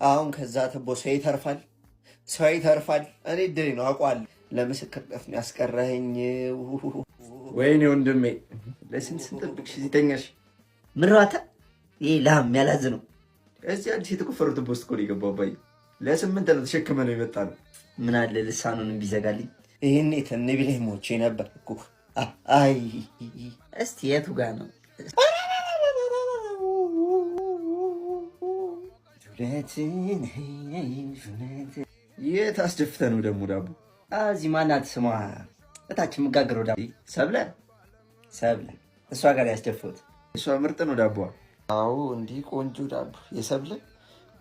አሁን ከዛ ተቦ ሰው ይተርፋል። እኔ ድሬ ነው አውቀዋለሁ። ለምስክርነት ያስቀረኸኝ ወይኔ ወንድሜ ለስንት ስንጠብቅሽ ሲተኛሽ ምራታ ይሄ ላም ያላዝ ነው። እዚህ አዲስ የተቆፈሩት ፖስት እኮ ነው የገባው። አባዬ ለ8 ዓመት ተሸክመ ነው የመጣ ነው። ምን አለ ልሳኑን ቢዘጋልኝ። ይሄኔ ተነቢለህ ሞቼ ነበር እኮ። አይ እስቲ የቱ ጋር ነው? የት አስደፍተህ ነው ደግሞ ዳቦ? እዚህ ማናት ስሟ እታች የምጋግረው ዳቦ ሰብለ እሷ ጋር ያስደፈሁት። እሷ ምርጥ ነው ዳቦ። አዎ እንዲህ ቆንጆ ዳቦ የሰብለ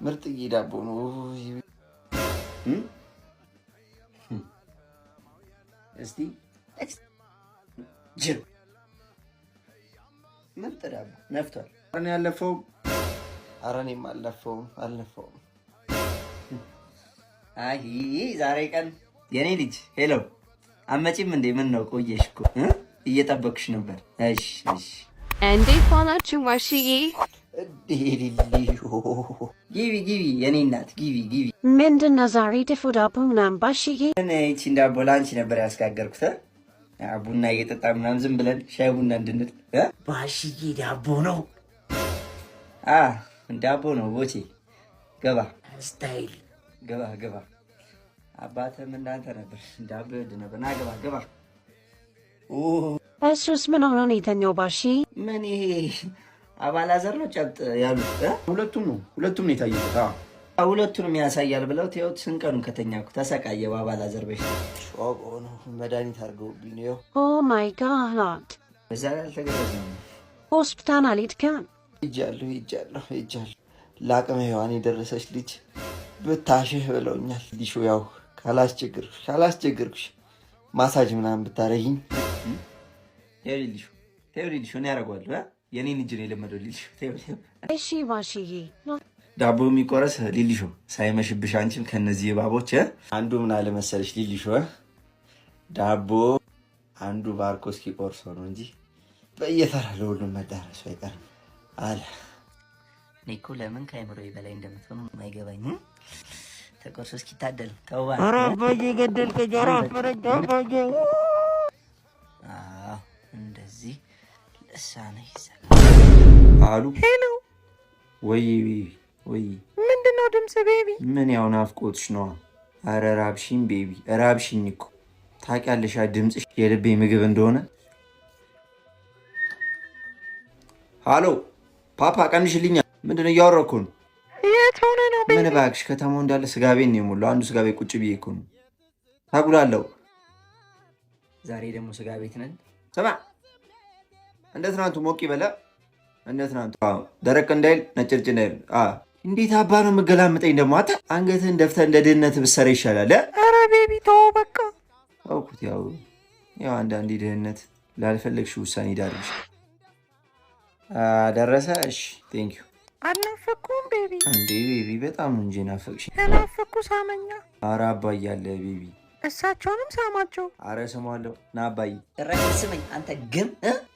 ምርጥዬ ዳቦ ነው። እስቲ ምርጥ ዳቦ ነፍቷል። እኔ ያለፈው እኔም አልነፋውም። አይ ዛሬ ቀን የኔ ልጅ ሄሎ አመጪም እንዴ? ምን ነው ቆየሽ እኮ እየጠበቅሽ ነበር። እሺ እንዴት ሆናችሁ ማሽዬ? ግቢ የኔ እናት ግቢ። ምንድን ነው ዛሬ ድፎ ዳቦ ምናምን ባሽዬ? ይቺን ዳቦ ላንቺ ነበር ያስጋገርኩት። ቡና እየጠጣ ምናምን ዝም ብለን ሻይ ቡና እንድንል። ባሽዬ ዳቦ ነው ዳቦ ነው ቦቼ። ገባ ስታይል ገባ። አባተም እንዳንተ ነበር ዳቦ ይወድ ነበር። ና ገባ። እሱስ ምን ሆኖ ነው የተኛው ባሺ? ምን ይሄ አባላዘር ነው ጨብጥ ያሉት? ሁለቱም ነው የታየው። ሁለቱንም ያሳያል ብለው ተውት። ስንቀኑን ከተኛኩ ተሰቃየ። አባላዘር በሽታ ሾቆ ነው መድኃኒት አድርገውብኝ ነው። ኦ ማይ ጋድ በዛ ላይ አልተገረዘም። ሆስፒታል አልሄድክም? ሄጃለሁ። ለአቅመ ሔዋን የደረሰች ልጅ ብታሽህ ብለውኛል። ሊሾ ያው ካላስቸግርኩሽ ማሳጅ ምናምን ብታረጊኝ። ሊሾ እኔ ያደርገዋለሁ። የኔን እጅ ነው የለመደው ሊሾ። እሺ ባሽዬ ዳቦ የሚቆረስ ሊሊሾ ሳይመሽብሽ አንቺም ከነዚህ እባቦች አንዱ ምን አለ መሰለሽ ሊሊሾ፣ ዳቦ አንዱ ባርኮ እስኪቆርሰው ነው እንጂ በየተራ ለሁሉም መዳረሱ አይቀርም አለ። እኔ እኮ ለምን ከአይምሮዬ በላይ እንደምትሆኑ የማይገባኝ ተቆርሶ እስኪታደል ተውባ አራባዬ ገደል ከጀራ ፈረጃ ባዬ እንደዚህ ለሳነ ይሰራ አሉ። ሄሎ ወይ ምንድነው ድምጽ ቤቢ? ምን ያው ናፍቆትሽ ነው? አረ ራብሽኝ ቤቢ ራብሽኝ እኮ ታውቂያለሽ ድምጽሽ የልቤ ምግብ እንደሆነ። ሃሎ ፓፓ ቀንሽልኛ። ምንድነው እያወራኩ ነው? የት ሆነ ነው ቤቢ? ምን እባክሽ ከተማው እንዳለ ስጋ ቤት ነው የሞላው። አንዱ ስጋ ቤት ቁጭ ብዬ እኮ ነው። ታጉላለሁ። ዛሬ ደግሞ ስጋ ቤት ነን። ስማ እንደ ትናንቱ ሞቅ ይበላ። እንደ ትናንቱ ደረቅ እንዳይል ነጭርጭ እንዳይል። እንዴት አባ ነው የምገላምጠኝ ደግሞ? አንገትህን ደፍተህ እንደ ድህነት ብትሰራ ይሻላል። ኧረ ቤቢ ተው በቃ። አውኩት ያው አንዳንዴ ድህነት ላልፈለግሽው ውሳኔ ዳርግሽ። ደረሰ። እሺ ቴንክ ዩ። አልናፈኩም ቤቢ? እንዴ ቤቢ በጣም እንጂ ናፈቅሽ። ተናፈኩ ሳመኛ። ኧረ አባዬ አለ ቤቢ። እሳቸውንም ሳማቸው። ኧረ ስሟለሁ። ና አባዬ። ጭራሽ ስመኝ አንተ ግን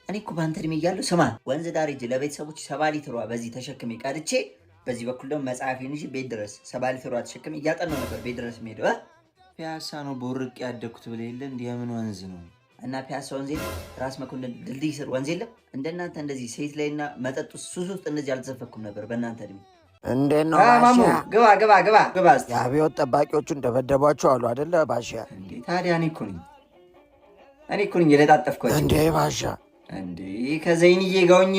እኔ እኮ በአንተ እድሜ እያለሁ ስማ ወንዝ ዳር ሂጅ ለቤተሰቦች 7 ሊትሯ በዚህ ተሸክሜ ቀድቼ በዚህ በኩል ደግሞ መጽሐፌን ይዤ ቤት ድረስ 7 ሊትሯ ተሸክሜ እያጠናሁ ነበር ቤት ድረስ የምሄደው። ፒያሳ ነው በወርቅ ያደግኩት ብለህ የለ እንዲህ የምን ወንዝ ነው? እና ፒያሳ ወንዝ የለም? ራስ መኮንን ድልድይ ስር ወንዝ የለም? እንደናንተ እንደዚህ ሴት ላይና መጠጥ ሱስ ውስጥ እንደዚህ አልተዘፈኩም ነበር በእናንተ እድሜ። እንዴት ነው ማሙ? ግባ። የአብዮት ጠባቂዎቹ እንደበደቧቸው አሉ አይደለ ባሻ? ታዲያ እኔ እኮ ነኝ የለጣጠፍኳቸው። እንዴ ባሻ እንዴ ከዘይንዬ ጋውኜ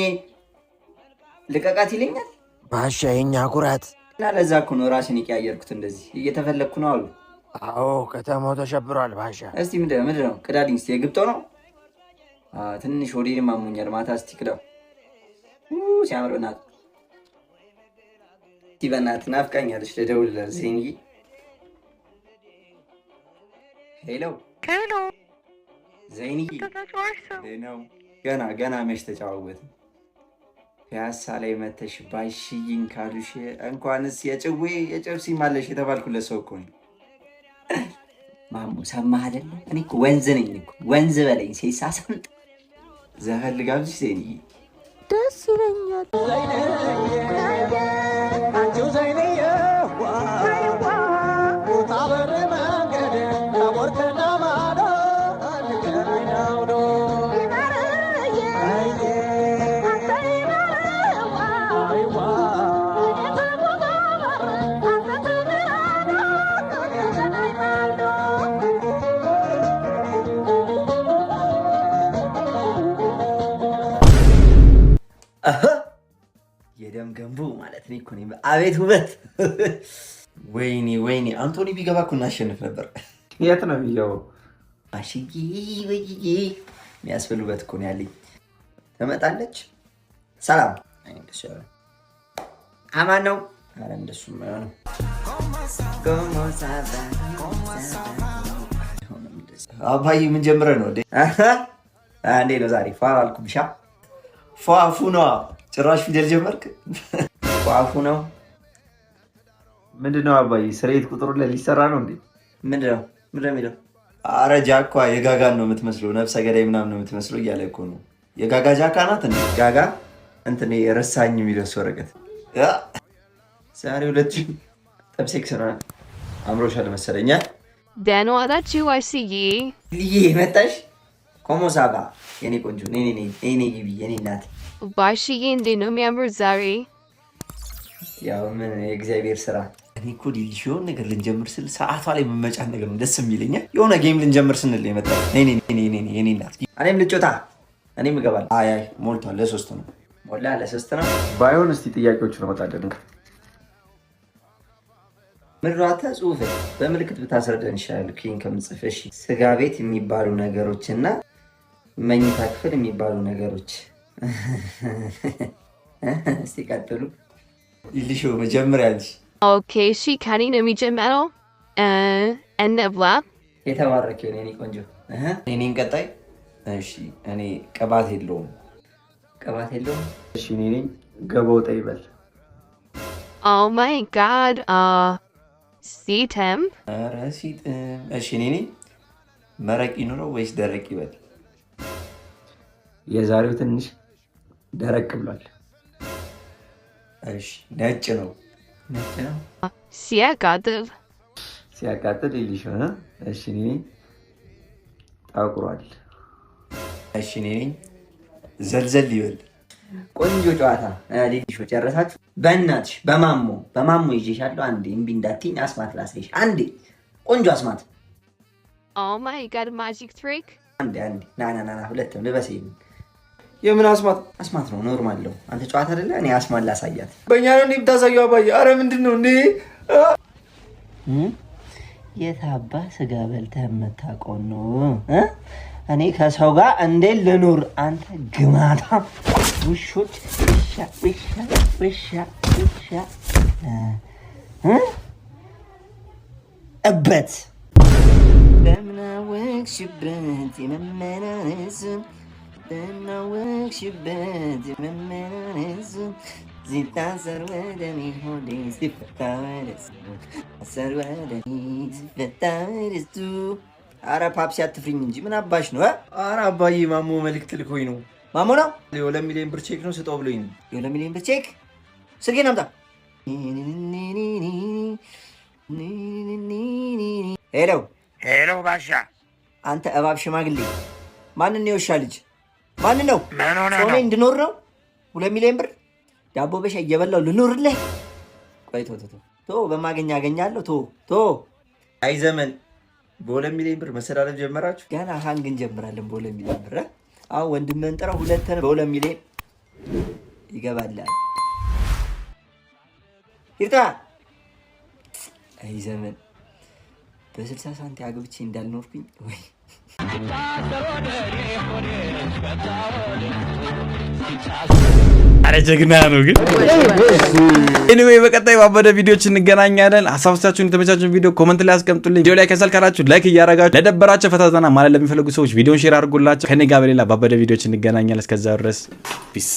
ልቀቃት ይለኛል ባሻ። የኛ ኩራት እና ለዛ እኮ ነው ራሴን የቀያየርኩት። እንደዚህ እየተፈለግኩ ነው አሉ። አዎ ከተማው ተሸብሯል ባሻ። እስቲ ምንድን ነው ቅዳልኝ እስቲ። የግብጦ ነው ትንሽ ወዴንም አሞኛል። ማታ እስቲ ቅዳው ሲያምር በናት በናት ናፍቃኛለች። ልደውልልህ ዘይንዬ። ሄሎ ዘይንዬ ነው ገና መች ተጫዋወትን። ፒያሳ ላይ መተሽ ባይሽይኝ ካሉሽ እንኳንስ የጭዌ የጨብሲ ማለሽ የተባልኩለት ሰው እኮ ነው። ማሙ ሰማህ አይደለ? እኔ እኮ ወንዝ ነኝ እኮ ወንዝ በለኝ። ሲሳሳምጥ ዘፈን ልጋብዝሽ ዘይንዬ። ደስ ይለኛል። አቤት ውበት! ወይኔ አንቶኒ ቢገባ እኮ እናሸንፍ ነበር። የት ነው የሚገባው? አሽጊ ወይዬ የሚያስፈልበት እኮ ነው ያለኝ። ትመጣለች። ሰላም አማን ነው። ኧረ እንደሱም አይሆንም። አባዬ ምን ጀምረህ ነው? እንዴ ነው ዛሬ ፏ አልኩብሻ። ፏፉ ነው። ጭራሽ ፊደል ጀመርክ። ፏፉ ነው። ምንድን ነው አባዬ? ስሬት ቁጥሩ ላይ ሊሰራ ነው እንዴ? ምንድን ነው የሚለው? ኧረ ጃኳ የጋጋን ነው የምትመስለው፣ ነፍሰ ገዳይ ምናምን ነው የምትመስለው እያለ እኮ ነው። የጋጋ ጃካ ናት እንዴ? ጋጋ እንትን የረሳኝ የሚለብስ ወረቀት። ዛሬ 2000 ጠብሴክስ ነው። አምሮሻል መሰለኝ። ደህና ዋላችሁ አይስዬ። ልዬ መጣሽ? ኮሞሳባ የኔ ቆንጆ የኔ ግቢ የኔ እናት ባሽዬ እንዴት ነው የሚያምር ዛሬ? ያው ምን የእግዚአብሔር ስራ። እኔ እኮ ሊልሽ የሆነ ነገር ልንጀምር ስል ሰዓቷ ላይ መመጫን ነገር ነው ደስ የሚለኝ። የሆነ ጌም ልንጀምር ስንል የመጣ የኔ እናት። እኔም ልጮታ እኔም እገባለሁ። አይ ሞልቷል። ለ3 ነው ሞላ፣ ለ3 ነው። ባይሆን እስቲ ጥያቄዎቹን አወጣለን። ምራተ ጽሁፍ በምልክት ብታስረዳን ይሻላል ኪን ከምጽፍ። እሺ ስጋ ቤት የሚባሉ ነገሮችና መኝታ ክፍል የሚባሉ ነገሮች። እስቲ ቀጥሉ። ይልሽ መጀመሪያ ልጅ ኦኬ እሺ ከኔ ነው የሚጀምረው። እንብላ። የተባረከ የኔ ቆንጆ። እኔን ቀጣይ። እሺ እኔ ቅባት የለውም። እሺ እኔ ገባው ጠይበል። ኦ ማይ ጋድ ሲተም። ኧረ ሲጥም። እሺ እኔ መረቅ ይኑረው ወይስ ደረቅ ይበል? የዛሬው ትንሽ ደረቅ ብሏል። እሺ ነጭ ነው። ሲያቃጥል ይልሽ። እሺ እኔ ጠቁሯል። እሺ እኔ ዘልዘል ይበል። ቆንጆ ጨዋታ ልጅ ጨረሳችሁ። በእናትሽ በማሞ ይዤሻለሁ። አንዴ እምቢ እንዳትይኝ አስማት ላሳይሽ። አንዴ ቆንጆ አስማት። ኦ ማይ ጋድ ማጂክ ትሪክ። አንዴ ና ሁለትም ልበሰኝ። የምን አስማት? አስማት ነው ኖርማል ነው። አንተ ጨዋታ አይደለ? እኔ አስማት ላሳያት። በእኛ ነው እንዴ የምታሳየው አባዬ? አረ ምንድን ነው እንዴ? የታባ ስጋ በልተህ የምታውቀው ነው? እኔ ከሰው ጋር እንዴት ልኑር? አንተ ግማታ ውሾች። ውሻ እበት በምናወቅሽበት የመመናነስን በምናወቅሽበት የመመናነስን ሲታሰር ወደ እኔ ሆዴ ሲፈታ ወደ እሱ ታሰር ወደ እኔ ሲፈታ ወደ እሱ። ኧረ ፓፕሲ አትፍሪኝ እንጂ ምን አባሽ ነው? ኧረ አባዬ ማሞ መልዕክት ልኮኝ ነው። ማሞ ነው? የ2 ሚሊዮን ብር ቼክ ነው ስጠው ብሎኝ ነው። የ2 ሚሊዮን ብር ቼክ? ስልኬን አምጣ። ሄሎ ባሻ። አንተ እባብ ሽማግሌ፣ ማንን ነው የውሻ ልጅ? ማንን ነው? ምን ሆነ ጾሜ እንድኖር ነው? 2 ሚሊዮን ብር ዳቦ በሻይ እየበላው ልኖርልህ? ቆይ ቶ በማገኛ አገኛለሁ። ቶ አይ ዘመን በ2 ሚሊዮን ብር መሰዳደብ ጀመራችሁ? ገና ሃንግ እንጀምራለን በ2 ሚሊዮን ብር። አሁን ወንድምህን ጥራው፣ ሁለተን በ2 ሚሊዮን ይገባላል። ይርታ። አይ ዘመን በ60 ሳንቲ አግብቼ እንዳልኖርኩኝ ወይ አረ ጀግና ነው ግን። ኤኒዌይ በቀጣይ ባበደ ቪዲዮዎች እንገናኛለን። ሀሳቦቻችሁን የተመቻችሁን ቪዲዮ ኮመንት ላይ አስቀምጡልኝ። ቪዲዮ ላይ ከሰል ካላችሁ ላይክ እያረጋችሁ ለደበራቸው ፈታዘና ማለት ለሚፈልጉ ሰዎች ቪዲዮን ሼር አድርጉላቸው። ከኔ ጋር በሌላ ባበደ ቪዲዮዎች እንገናኛለን። እስከዛው ድረስ ፒስ።